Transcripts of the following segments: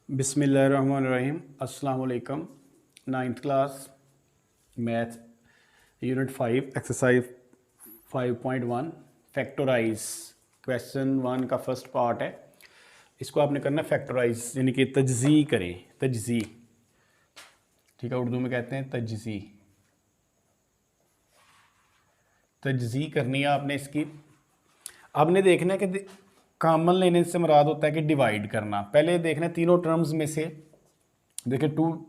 बिस्मिल्लाहिर्रहमानिर्रहीम। अस्सलाम वालेकुम। 9th class math unit 5 exercise 5.1 factorise. Question 1 का फर्स्ट पार्ट है। इसको आपने करना फैक्टराइज यानी कि तजज़ी करें। तजज़ी, ठीक है, उर्दू में कहते हैं तजज़ी। तजज़ी करनी है आपने इसकी। आपने देखना है कि कॉमन लेने से मुराद होता है कि डिवाइड करना। पहले देखना है तीनों टर्म्स में से, देखिए 2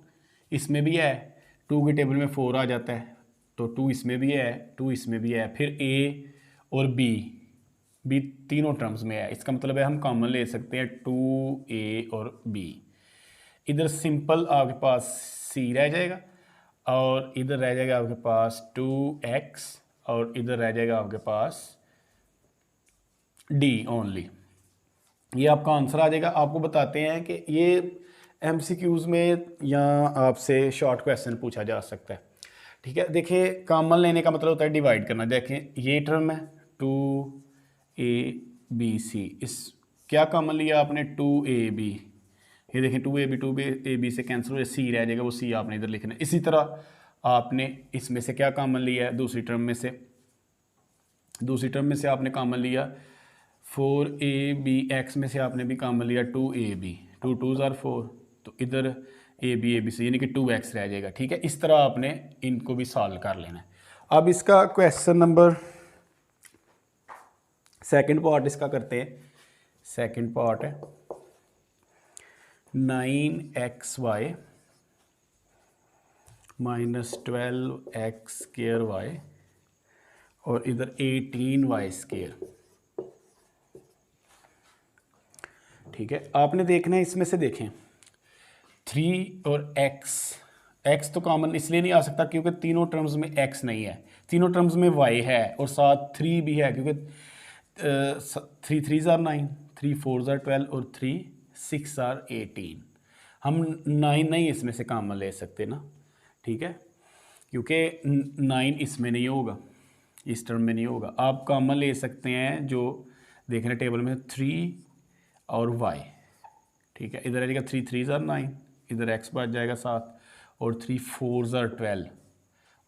इसमें भी है, 2 के टेबल में 4 आ जाता है, तो 2 इसमें भी है, 2 इसमें भी है, फिर ए और बी तीनों टर्म्स में है। इसका मतलब है हम कॉमन ले सकते हैं 2a और b। इधर सिंपल आपके पास c रह जाएगा और इधर रह जाएगा आपके पास 2x और इधर रह जाएगा आपके पास d ओनली। ये आपका आंसर आ जाएगा। आपको बताते हैं कि ये एमसीक्यूज में या आपसे शॉर्ट क्वेश्चन पूछा जा सकता है। ठीक है, देखिए कॉमन लेने का मतलब होता है डिवाइड करना। देखें ये टर्म है 2ab, इस क्या कॉमन लिया आपने 2ab। ये देखें 2ab से कैंसिल हो जाए, सी रह जाएगा, वो सी आपने इधर लिखना है। इसी तरह आपने इसमें से क्या कॉमन लिया है, दूसरी टर्म में से आपने कॉमन लिया 4ab, x में से आपने भी कॉमन लिया 2ab, 2 2s are 4, तो इधर ab से यानी कि 2x रह जाएगा। ठीक है, इस तरह आपने इनको भी सॉल्व कर लेना है। अब इसका क्वेश्चन नंबर सेकंड पार्ट इसका करते हैं। सेकंड पार्ट है 9xy माइनस 12x² और इधर 18y²। ठीक है, आपने देखना है इसमें से देखें 3 और x तो कॉमन इसलिए नहीं आ सकता क्योंकि तीनों टर्म्स में x नहीं है, तीनों टर्म्स में y है और साथ 3 भी है, क्योंकि 3 3s are 9, 3 4s are 12 और 3 6 are 18। हम 9 नहीं इसमें से कॉमन ले सकते ना। ठीक है, क्योंकि 9 इसमें नहीं होगा, इस टर्म में नहीं होगा। आप कॉमन ले सकते हैं जो देखने टेबल में 3 और y। ठीक है, इधर आ जाएगा 3 3s are 9, इधर x बच जाएगा 7 और 3 4s are 12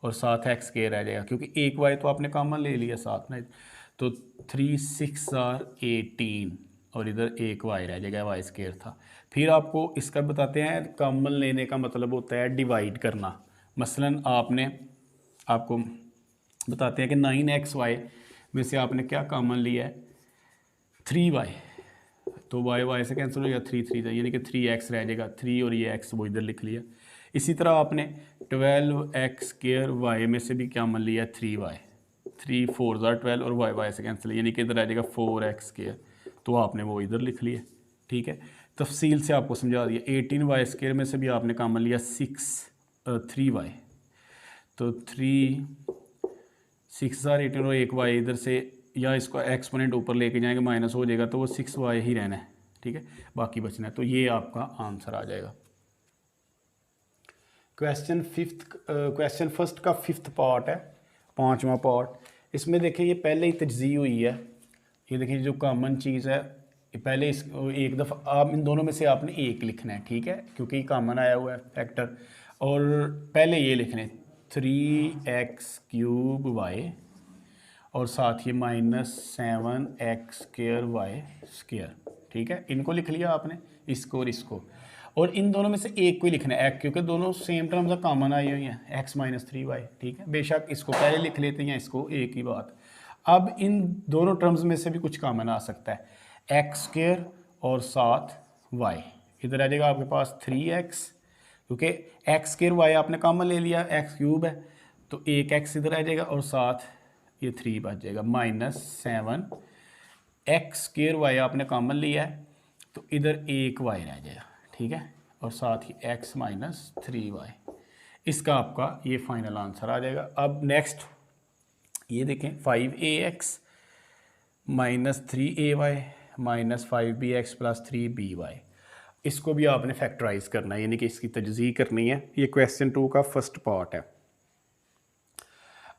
और साथ x² रह जाएगा, क्योंकि एक y तो आपने कॉमन ले लिया साथ में, तो 3 6 are 18 और इधर एक y रह जाएगा, y² था। फिर आपको इसका बताते हैं कॉमन लेने का मतलब होता है डिवाइड करना। मसलन आपको बताते हैं कि 9xy में से आपने क्या कॉमन लिया है 3y, तो y से कैंसिल हो जाएगा, 3 3 यानी कि 3x रह जाएगा, 3 और ये x वो इधर लिख लिया। इसी तरह आपने 12x² में से भी क्या मान लिया 3y, 3 4s are 12 और y से कैंसिल यानी कि इधर रह जाएगा 4x², तो आपने वो इधर लिख लिया। ठीक है, तफसील से आपको समझा दिया। 18y² में से भी आपने कॉमन लिया 3y, तो 3 6 are 18 और एक y इधर से, या इसको एक्सपोनेंट ऊपर लेके जाएंगे माइनस हो जाएगा, तो वो 6y ही रहना है। ठीक है, बाकी बचना है, तो ये आपका आंसर आ जाएगा। क्वेश्चन फर्स्ट का 5th पार्ट है, 5वां पार्ट। इसमें देखिए ये पहले ही तजज़ी हुई है। ये देखिए जो कॉमन चीज़ है, पहले इस एक दफ़ा आप इन दोनों में से आपने एक लिखना है। ठीक है, क्योंकि कॉमन आया हुआ है फैक्टर, और पहले ये लिखने 3x³ और साथ ही -7x²y²। ठीक है, इनको लिख लिया आपने, इसको और इसको, और इन दोनों में से एक को ही लिखना है क्योंकि दोनों सेम टर्म्स कॉमन आई हुई हैं, x - 3y। ठीक है, बेशक इसको पहले लिख लेते हैं, इसको एक ही बात। अब इन दोनों टर्म्स में से भी कुछ कॉमन आ सकता है, x² और साथ y। इधर आ जाएगा आपके पास 3x, क्योंकि x² y आपने कॉमन ले लिया, x³ है, तो एक x इधर आ जाएगा और साथ ये 3 बच जाएगा, -7x² y आपने कॉमन लिया है, तो इधर एक y रह जाएगा। ठीक है, और साथ ही x - 3y। इसका आपका ये फाइनल आंसर आ जाएगा। अब नेक्स्ट ये देखें 5ax - 3ay - 5bx + 3by। इसको भी आपने फैक्टराइज करना है, यानी कि इसकी तजज़ी करनी है। ये क्वेश्चन 2 का फर्स्ट पार्ट है।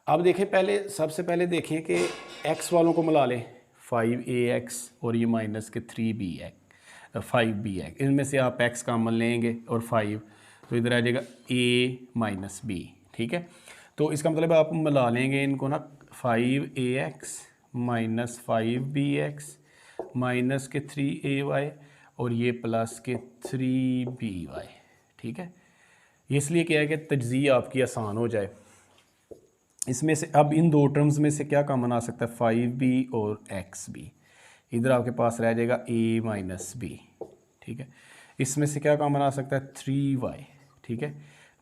अब देखें सबसे पहले देखें कि x वालों को मिला लें 5ax और ये -3b है। 5b है, इनमें से आप x कॉमन लेंगे और 5, तो इधर आ जाएगा a माइनस बी। ठीक है, तो इसका मतलब आप मिला लेंगे इनको ना, 5ax माइनस 5bx माइनस के 3ay और ये प्लस के 3by। ठीक है, इसलिए क्या है कि तजज़ी आपकी आसान हो जाए। इसमें से अब इन दो टर्म्स में से क्या कॉमन आ सकता है, 5b और xb। इधर आपके पास रह जाएगा a माइनस बी। ठीक है, इसमें से क्या कॉमन आ सकता है, 3y। ठीक है,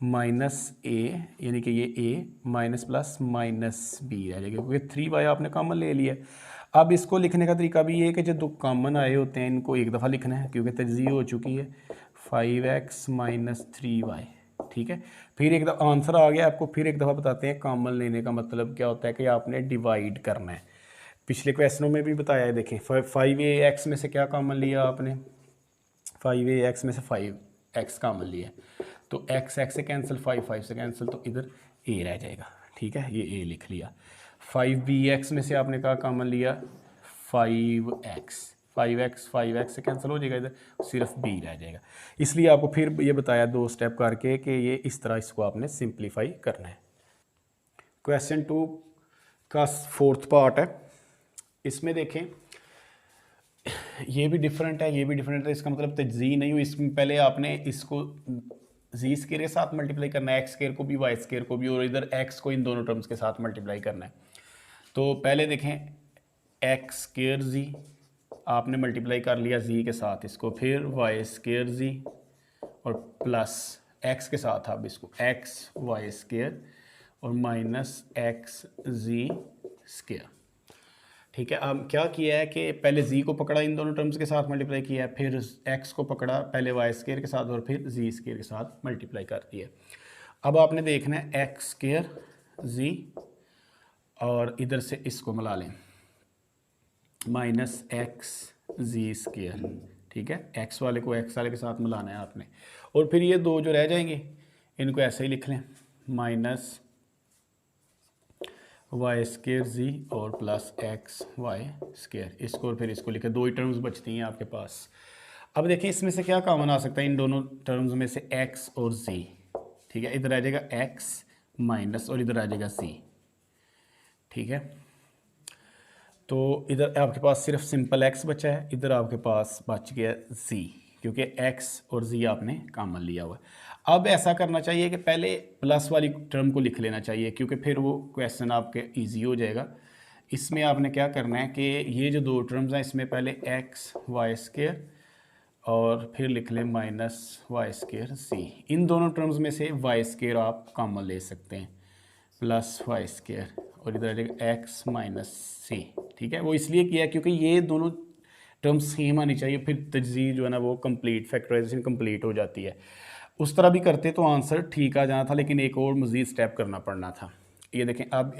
माइनस a, यानी कि ये a minus plus minus b रह जाएगा, क्योंकि 3y आपने कॉमन ले लिया। अब इसको लिखने का तरीका भी ये है कि जो दो कॉमन आए होते हैं इनको एक दफ़ा लिखना है, क्योंकि तजज़ी हो चुकी है, 5x माइनस 3y। ठीक है, फिर एक दफ़ा आंसर आ गया आपको, फिर एक दफ़ा बताते हैं कॉमन लेने का मतलब क्या होता है कि आपने डिवाइड करना है। पिछले क्वेश्चनों में भी बताया है, देखें 5ax में से क्या कॉमन लिया आपने, 5ax में से 5x कॉमन लिया, तो x से कैंसिल, 5 से कैंसिल, तो इधर a रह जाएगा। ठीक है, ये a लिख लिया। 5bx में से आपने कहा कॉमन लिया 5x से कैंसिल हो जाएगा, इधर सिर्फ b रह जाएगा। इसलिए आपको फिर ये बताया 2 स्टेप करके कि ये इस तरह इसको आपने सिंप्लीफाई करना है। क्वेश्चन 2 का 4th पार्ट है। इसमें देखें ये भी डिफरेंट है, ये भी डिफरेंट है, इसका मतलब तजज़ी नहीं हुई। इसमें पहले आपने इसको जी स्केयर के साथ मल्टीप्लाई करना है, एक्स स्केयर को भी, वाई स्केयर को भी, और इधर एक्स को इन दोनों टर्म्स के साथ मल्टीप्लाई करना है। तो पहले देखें एक्स स्केयर जी आपने मल्टीप्लाई कर लिया जी के साथ इसको, फिर वाई स्केयर जी और प्लस एक्स के साथ आप इसको एक्स वाई स्केयर और माइनस एक्स जी स्केयर। ठीक है, अब क्या किया है कि पहले z को पकड़ा, इन दोनों टर्म्स के साथ मल्टीप्लाई किया है, फिर x को पकड़ा पहले y स्केयर के साथ और फिर z स्केयर के साथ मल्टीप्लाई कर दिया। अब आपने देखना है x स्केयर z और इधर से इसको मिला लें माइनस एक्स जी स्केयर। ठीक है, x वाले को x वाले के साथ मिलाना है आपने, और फिर ये दो जो रह जाएंगे इनको ऐसे ही लिख लें, माइनस वाई स्केयर जी और प्लस एक्स वाई स्केयर, इसको और फिर इसको लिखे, दो ही टर्म्स बचती हैं आपके पास। अब देखिए इसमें से क्या कॉमन आ सकता है, इन दोनों टर्म्स में से x और z। ठीक है, इधर आ जाएगा x माइनस और इधर आ जाएगा z। ठीक है, तो इधर आपके पास सिर्फ सिंपल x बचा है, इधर आपके पास बच गया z, क्योंकि x और z आपने कॉमन लिया हुआ है। अब ऐसा करना चाहिए कि पहले प्लस वाली टर्म को लिख लेना चाहिए, क्योंकि फिर वो क्वेश्चन आपके इजी हो जाएगा। इसमें आपने क्या करना है कि ये जो दो टर्म्स हैं इसमें पहले एक्स वाई स्केयर और फिर लिख लें माइनस वाई स्केयर सी। इन दोनों टर्म्स में से वाई स्केयर आप कॉमन ले सकते हैं, प्लस वाई स्केयर और इधर आ जाएगा एक्स माइनस सी। ठीक है, वो इसलिए किया क्योंकि ये दोनों टर्म्स सेम आनी चाहिए, फिर तजज़ीह जो है ना वो कंप्लीट, फैक्टराइजेशन कंप्लीट हो जाती है। उस तरह भी करते तो आंसर ठीक आ जाना था, लेकिन एक और मज़ीद स्टेप करना पड़ना था। ये देखें, अब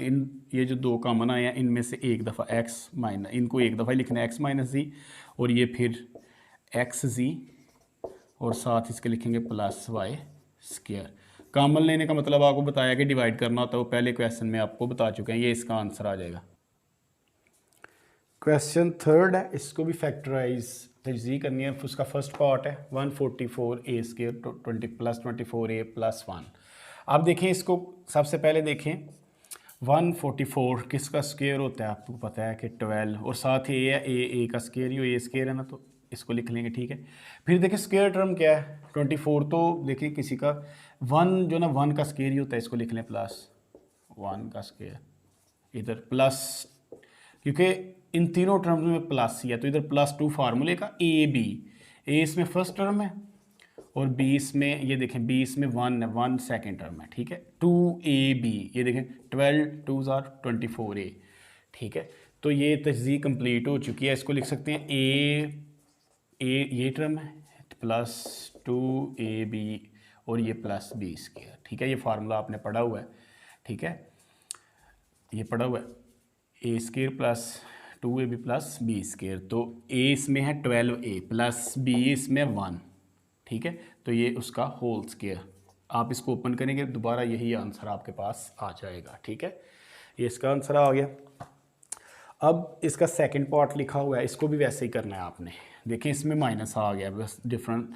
ये जो दो कॉमन आए हैं इनमें से एक दफ़ा x माइनस, इनको एक दफ़ा ही लिखना है x माइनस जी, और ये फिर एक्स जी और साथ इसके लिखेंगे प्लस वाई स्केयर। कॉमन लेने का मतलब आपको बताया कि डिवाइड करना होता है, वो पहले क्वेश्चन में आपको बता चुके हैं, ये इसका आंसर आ जाएगा। क्वेश्चन 3 है, इसको भी फैक्टराइज तजज़ीह करनी है। उसका फर्स्ट पार्ट है 144a square 20 plus 24a plus 1। अब देखें इसको, सबसे पहले देखें 144 किसका स्केयर होता है, आपको पता है कि 12, और साथ ही ए का स्केयर ही हो, ए स्केयर है ना, तो इसको लिख लेंगे। ठीक है, फिर देखिए स्केयर टर्म क्या है 24, तो देखिए किसी का 1 जो ना 1 का स्केयर ही होता है, इसको लिख लें प्लस 1 का स्केयर, इधर प्लस, क्योंकि इन तीनों टर्म्स में प्लस ही है, तो इधर +2 फार्मूले का ए बी, ए इसमें फर्स्ट टर्म है और बी इसमें, ये देखें बी इसमें 1 है, 1 सेकेंड टर्म है। ठीक है, 2ab, ये देखें 12 2s are 24a। ठीक है, तो ये तजज़ीह कंप्लीट हो चुकी है। इसको लिख सकते हैं ए ये टर्म है प्लस 2ab और ये प्लस b स्केयर। ठीक है, ये फार्मूला आपने पढ़ा हुआ है। ठीक है, ये पढ़ा हुआ है, a square plus 2ab plus b square, तो ए इसमें है 12a प्लस बी इसमें 1। ठीक है, तो ये उसका होल स्केयर, आप इसको ओपन करेंगे दोबारा यही आंसर आपके पास आ जाएगा। ठीक है, ये इसका आंसर आ गया। अब इसका सेकंड पार्ट लिखा हुआ है, इसको भी वैसे ही करना है आपने। देखिए इसमें माइनस आ गया बस डिफरेंट,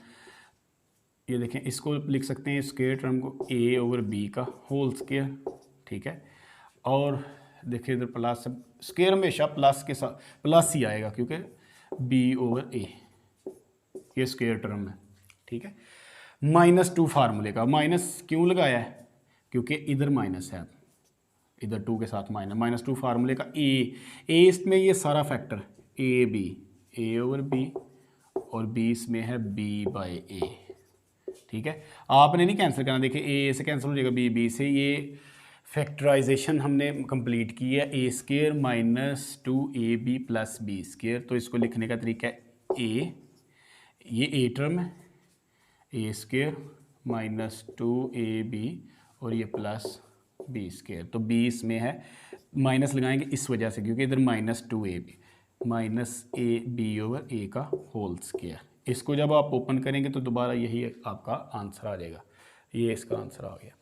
ये देखें इसको लिख सकते हैं स्क्वायर टर्म को ए ओवर बी का होल स्क्वायर, ठीक है। और देखिए इधर प्लस, स्क्वायर हमेशा प्लस के साथ प्लस ही आएगा क्योंकि बी ओवर ए ये स्क्वायर टर्म है, ठीक है। -2 फार्मूले का माइनस क्यों लगाया है, क्योंकि इधर माइनस है, इधर 2 के साथ -2 फार्मूले का ए इसमें ये सारा factor a b, a over b और बी इसमें है बी बाई ए, ठीक है। आपने नहीं कैंसिल करना, देखिए ए से कैंसिल हो जाएगा बी से, ये फैक्टराइजेशन हमने कंप्लीट की है। A square -2ab plus b square, तो इसको लिखने का तरीका है ए, ये ए टर्म है, ए स्क्वायर -2ab और ये प्लस बी स्क्वायर, तो बी इसमें है, माइनस लगाएंगे इस वजह से क्योंकि इधर -2ab -ab ओवर ए का होल स्क्वायर। इसको जब आप ओपन करेंगे तो दोबारा यही आपका आंसर आ जाएगा, ये इसका आंसर आ गया।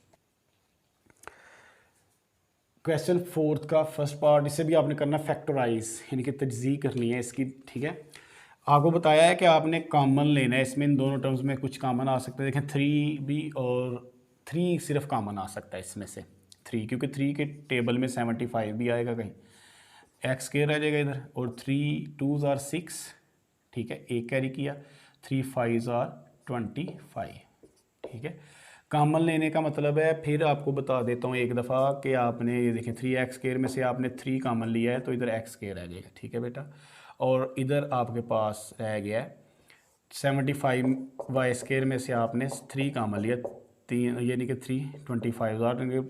क्वेश्चन 4 का फर्स्ट पार्ट, इसे भी आपने करना फैक्टराइज, यानी कि तजज़ी करनी है इसकी, ठीक है। आपको बताया है कि आपने कॉमन लेना है, इसमें इन दोनों टर्म्स में कुछ कॉमन आ सकता है। देखें 3 भी और 3 सिर्फ कॉमन आ सकता है इसमें से 3, क्योंकि 3 के टेबल में 75 भी आएगा कहीं, एक्स स्क्वायर रह जाएगा इधर, और 3 2s are 6, ठीक है, एक कैरी किया, 3 5s are 25, ठीक है। कॉमन लेने का मतलब है, फिर आपको बता देता हूँ एक दफ़ा कि आपने ये देखें 3x स्क्वायर में से आपने 3 कॉमन लिया है तो इधर x स्क्वायर रह जाएगा, ठीक है बेटा। और इधर आपके पास रह गया है 75y स्क्वायर में से आपने 3 कॉमन लिया, 3 यानी कि 3 25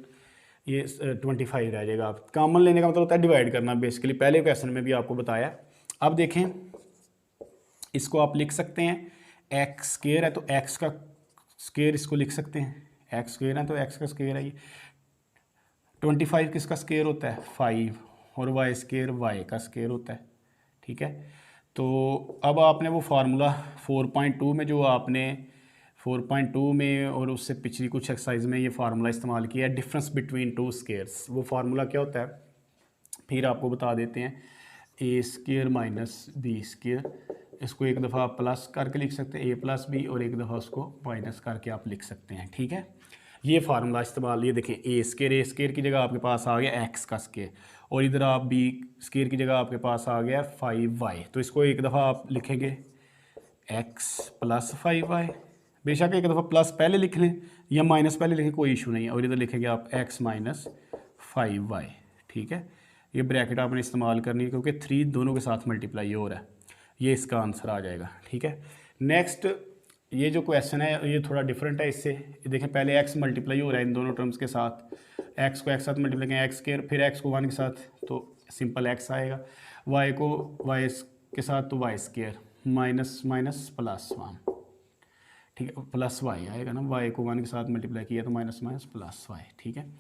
ये 25 रह जाएगा। आप कॉमन लेने का मतलब होता है डिवाइड करना, बेसिकली पहले क्वेश्चन में भी आपको बताया। अब देखें इसको आप लिख सकते हैं एक्स स्क्वायर है तो एक्स का स्क्वायर इसको लिख सकते हैं, एक्स स्क्वायर है तो एक्स का स्क्वायर है ये। 25 किसका स्क्वायर होता है 5, और वाई स्क्वायर वाई का स्क्वायर होता है, ठीक है। तो अब आपने वो फार्मूला 4.2 में, जो आपने 4.2 में और उससे पिछली कुछ एक्सरसाइज में ये फार्मूला इस्तेमाल किया है, डिफरेंस बिटवीन टू स्क्वायर्स, वो फार्मूला क्या होता है फिर आपको बता देते हैं। ए स्क्वायर माइनस बी स्क्वायर, इसको एक दफ़ा आप प्लस करके लिख सकते हैं ए प्लस बी, और एक दफ़ा उसको माइनस करके आप लिख सकते हैं, ठीक है। ये फार्मूला इस्तेमाल, ये देखें ए स्क्वायर की जगह आपके पास आ गया एक्स का स्क्वायर, और इधर आप बी स्क्वायर की जगह आपके पास आ गया 5y, तो इसको एक दफ़ा आप लिखेंगे एक्स प्लस 5y, बेशक एक दफ़ा प्लस पहले लिख लें या माइनस पहले लिखें, कोई इशू नहीं है, और इधर लिखेंगे आप एक्स माइनस 5y, ठीक है। ये ब्रैकेट आपने इस्तेमाल करनी है क्योंकि 3 दोनों के साथ मल्टीप्लाई हो रहा है, ये इसका आंसर आ जाएगा, ठीक है। नेक्स्ट ये जो क्वेश्चन है ये थोड़ा डिफरेंट है इससे, देखें पहले x मल्टीप्लाई हो रहा है इन दोनों टर्म्स के साथ, x को x साथ मल्टीप्लाई करें एक्स स्क्वायर, फिर x को 1 के साथ तो सिंपल x आएगा, y को y के साथ तो y square minus minus plus 1, ठीक है, प्लस y आएगा ना, y को 1 के साथ मल्टीप्लाई किया तो माइनस माइनस प्लस y, ठीक है।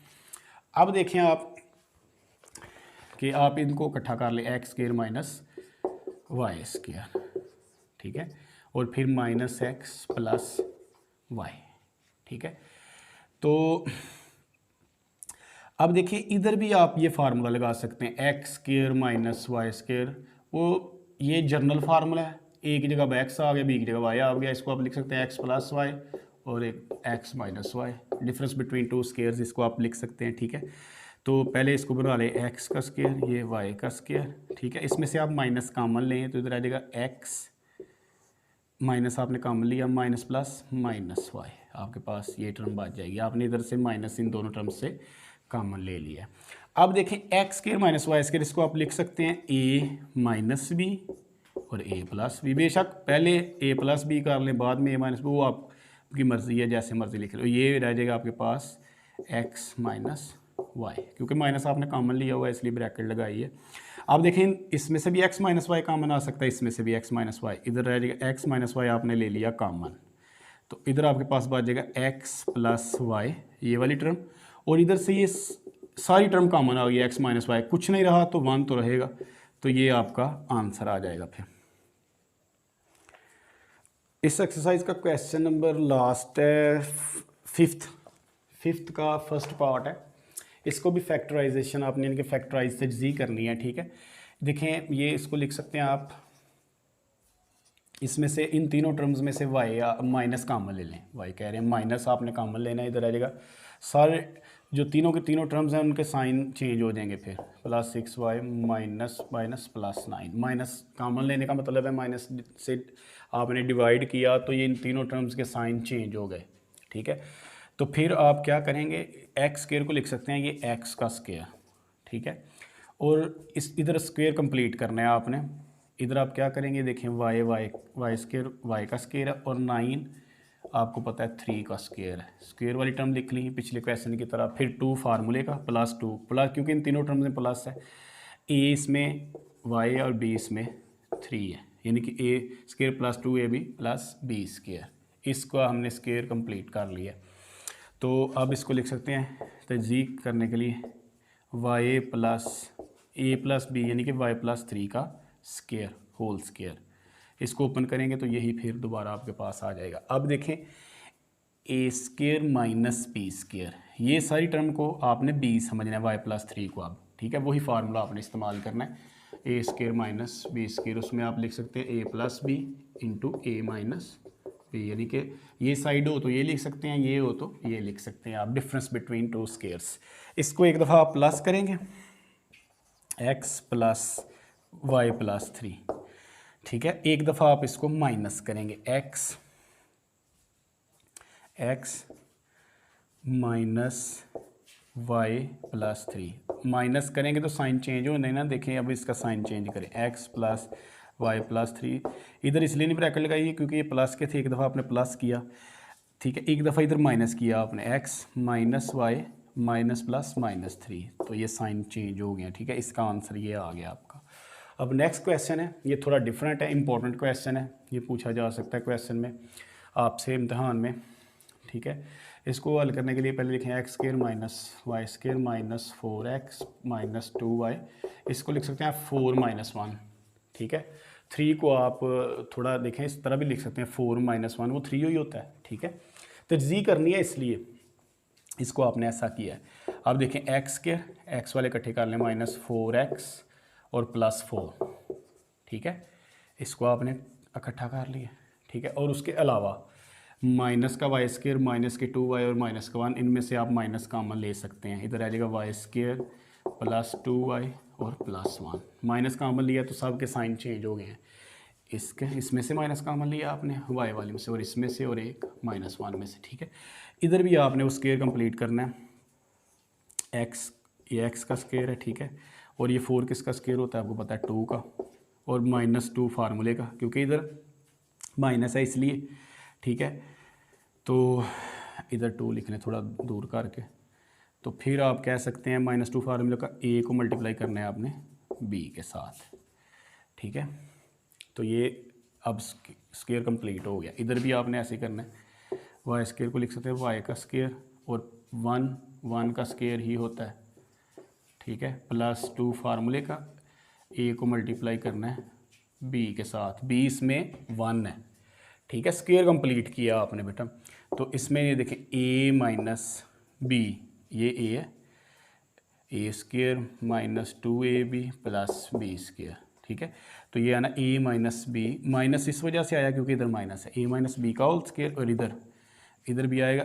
अब देखें आप कि आप इनको इकट्ठा कर ले, x square minus y square, ठीक है, और फिर माइनस एक्स प्लस वाई, ठीक है। तो अब देखिए इधर भी आप ये फार्मूला लगा सकते हैं, x square minus y square, वो ये जर्नल फार्मूला है, ए की जगह एक्स आ गया, बी की जगह वाई आ गया, इसको आप लिख सकते हैं एक्स प्लस वाई और एक x minus y, difference between two squares इसको आप लिख सकते हैं, ठीक है। तो पहले इसको बना लें एक्स का स्क्वायर, ये वाई का स्क्वायर, ठीक है। इसमें से आप माइनस कॉमन लें तो इधर आ जाएगा एक्स माइनस आपने कॉमन लिया माइनस प्लस माइनस वाई, आपके पास ये टर्म बच जाएगी, आपने इधर से माइनस इन दोनों टर्म से कॉमन ले लिया। अब देखें x square minus y square, इसको आप लिख सकते हैं ए माइनस बी और ए प्लस बी, बेशक पहले ए प्लस बी कर लें बाद में ए माइनस बी, वो आपकी मर्ज़ी है, जैसे मर्ज़ी लिख लो। ये रह जाएगा आपके पास एक्स माइनस वाई, क्योंकि माइनस आपने कॉमन लिया हुआ है इसलिए ब्रैकेट लगाई है। अब देखें इसमें से भी एक्स माइनस वाई कॉमन आ सकता है, इसमें से भी एक्स माइनस वाई, इधर रह जाएगा एक्स माइनस वाई आपने ले लिया कॉमन, तो इधर आपके पास बच जाएगा एक्स प्लस वाई ये वाली टर्म, और इधर से ये सारी टर्म कॉमन आ गई, एक्स माइनस वाई, कुछ नहीं रहा तो 1 तो रहेगा, तो ये आपका आंसर आ जाएगा। फिर इस एक्सरसाइज का क्वेश्चन नंबर लास्ट है, फिफ्थ का फर्स्ट पार्ट है, इसको भी फैक्टराइजेशन आपने इनके फैक्टराइज से जी करनी है, ठीक है। देखें ये इसको लिख सकते हैं आप इसमें से इन तीनों टर्म्स में से वाई या माइनस कॉमन ले लें, वाई कह रहे हैं माइनस आपने कॉमन लेना है, इधर आ जाएगा सारे जो तीनों के तीनों टर्म्स हैं उनके साइन चेंज हो जाएंगे फिर +6y minus minus +9 minus common लेने का मतलब है माइनस से आपने डिवाइड किया तो ये इन तीनों टर्म्स के साइन चेंज हो गए, ठीक है। तो फिर आप क्या करेंगे, एक्स स्क्वायर को लिख सकते हैं ये एक्स का स्क्वायर, ठीक है। और इस इधर स्क्वायर कंप्लीट करना है आपने, इधर आप क्या करेंगे देखें वाई स्क्वायर वाई का स्क्वायर है और 9 आपको पता है 3 का स्क्वायर है, स्क्वायर वाली टर्म लिख ली पिछले क्वेश्चन की तरह। फिर 2 फार्मूले का +2 प्लस क्योंकि इन तीनों टर्म्स में प्लस है, ए इसमें वाई और बी इसमें 3 है, यानी कि a square +2ab plus b square, इसको हमने स्क्वायर कंप्लीट कर लिया। तो अब इसको लिख सकते हैं तजीक करने के लिए वाई प्लस ए प्लस बी यानी कि वाई +3 का स्क्वायर होल स्क्वायर, इसको ओपन करेंगे तो यही फिर दोबारा आपके पास आ जाएगा। अब देखें ए स्क्वायर माइनस बी स्क्वायर, ये सारी टर्म को आपने बी समझना है y+3 को अब, ठीक है। वही फार्मूला आपने इस्तेमाल करना है, a square minus B square, उसमें आप लिख सकते हैं ए प्लस बी इंटू ए माइनस बी, यानी कि ये साइड हो तो ये लिख सकते हैं, ये हो तो ये लिख सकते हैं आप, डिफरेंस बिटवीन टू स्क्वायर्स। इसको एक दफ़ा आप प्लस करेंगे x प्लस y+3, ठीक है। एक दफ़ा आप इसको माइनस करेंगे x माइनस y+3, माइनस करेंगे तो साइन चेंज हो नहीं ना, देखें अब इसका साइन चेंज करें x प्लस y+3, इधर इसलिए नहीं ब्रैकेट लगाइए क्योंकि ये प्लस के थे, एक दफ़ा आपने प्लस किया, ठीक है, एक दफ़ा इधर माइनस किया आपने x minus y minus plus -3, तो ये साइन चेंज हो गया, ठीक है। इसका आंसर ये आ गया आपका। अब नेक्स्ट क्वेश्चन है, ये थोड़ा डिफरेंट है, इंपॉर्टेंट क्वेश्चन है, ये पूछा जा सकता है क्वेश्चन में आपसे इम्तहान में, ठीक है। इसको हल करने के लिए पहले लिखें x square minus y square minus 4x minus 2y, इसको लिख सकते हैं 4 - 1, ठीक है। 3 को आप थोड़ा देखें इस तरह भी लिख सकते हैं 4 - 1, वो 3 ही होता है, ठीक है। तजज़ी करनी है इसलिए इसको आपने ऐसा किया है। अब देखें एक्स स्क्वायर, एक्स वाले इकट्ठे कर लें -4x और +4, ठीक है, इसको आपने इकट्ठा कर लिया, ठीक है। और उसके अलावा माइनस का वाई स्क्वायर माइनस के 2y और माइनस का 1, इनमें से आप माइनस कॉमन ले सकते हैं, इधर आ जाएगा वाई स्क्वायर प्लस 2y और +1, माइनस कॉमन लिया तो सब के साइन चेंज हो गए हैं, इसके इसमें से माइनस कॉमन लिया आपने वाई वाले में से और इसमें से और एक -1 में से, ठीक है। इधर भी आपने वो स्क्वायर कंप्लीट करना है, एक्स ये एक्स का स्क्वायर है, ठीक है, और ये 4 किसका स्क्वायर होता है आपको पता है 2 का, और -2 फार्मूले का, क्योंकि इधर माइनस है इसलिए, ठीक है। तो इधर 2 लिख लें थोड़ा दूर करके, तो फिर आप कह सकते हैं -2 फार्मूले का ए को मल्टीप्लाई करना है आपने बी के साथ, ठीक है। तो ये अब स्क्वायर कंप्लीट हो गया। इधर भी आपने ऐसे करना है, वाई स्क्वायर को लिख सकते हैं वाई का स्क्वायर और 1 का स्क्वायर ही होता है, ठीक है, +2 फार्मूले का, ए को मल्टीप्लाई करना है बी के साथ, बी इसमें 1 है, ठीक है। स्क्वायर कंप्लीट किया आपने बेटा, तो इसमें ये देखें ए माइनस बी, ये ए है, a square -2ab plus b square, ठीक है। तो ये आना a माइनस बी, माइनस इस वजह से आया क्योंकि इधर माइनस है, a माइनस बी का होल स्क्वायर, और इधर भी आएगा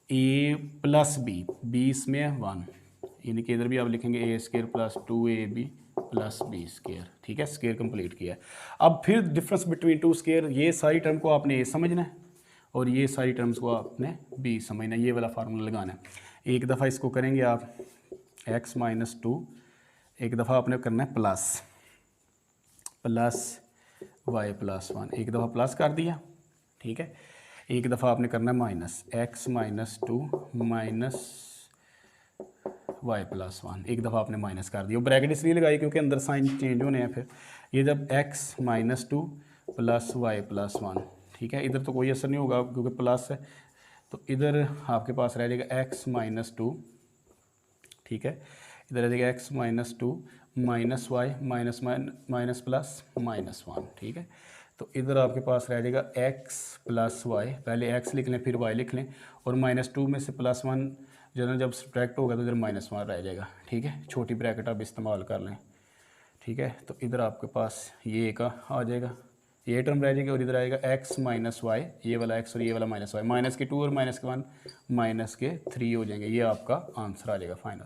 a प्लस बी, बी इसमें है 1, यानी कि इधर भी आप लिखेंगे a square plus 2ab plus b square, ठीक है। स्क्वायर कंप्लीट किया है। अब फिर डिफरेंस बिटवीन टू स्क्वायर, ये सारी टर्म को आपने a समझना है और ये सारी टर्म्स को आपने b समझना है, ये वाला फार्मूला लगाना है। एक दफ़ा इसको करेंगे आप x - 2, एक दफ़ा आपने करना है प्लस y+1, एक दफ़ा प्लस कर दिया, ठीक है। एक दफ़ा आपने करना है माइनस x - 2 माइनस y+1, एक दफ़ा आपने माइनस कर दिया, ब्रैकेट इसलिए लगाई क्योंकि अंदर साइन चेंज होने हैं। फिर ये जब x - 2 प्लस y+1, ठीक है, इधर तो कोई असर नहीं होगा क्योंकि प्लस है, तो इधर आपके पास रह जाएगा x - 2, ठीक है, इधर रह जाएगा x - 2 minus y minus plus -1, ठीक है। तो इधर आपके पास रह जाएगा x प्लस वाई, पहले x लिख लें फिर y लिख लें, और -2 में से +1 जब सब्ट्रैक्ट होगा तो इधर -1 रह जाएगा, ठीक है। छोटी ब्रैकेट आप इस्तेमाल कर लें, ठीक है। तो इधर आपके पास ये एक आ जाएगा ये टर्म रह जाएगी और इधर आएगा x माइनस वाई, ये वाला x और ये वाला माइनस वाई, माइनस के 2 और माइनस के 1 माइनस के 3 हो जाएंगे। ये आपका आंसर आ जाएगा फाइनल।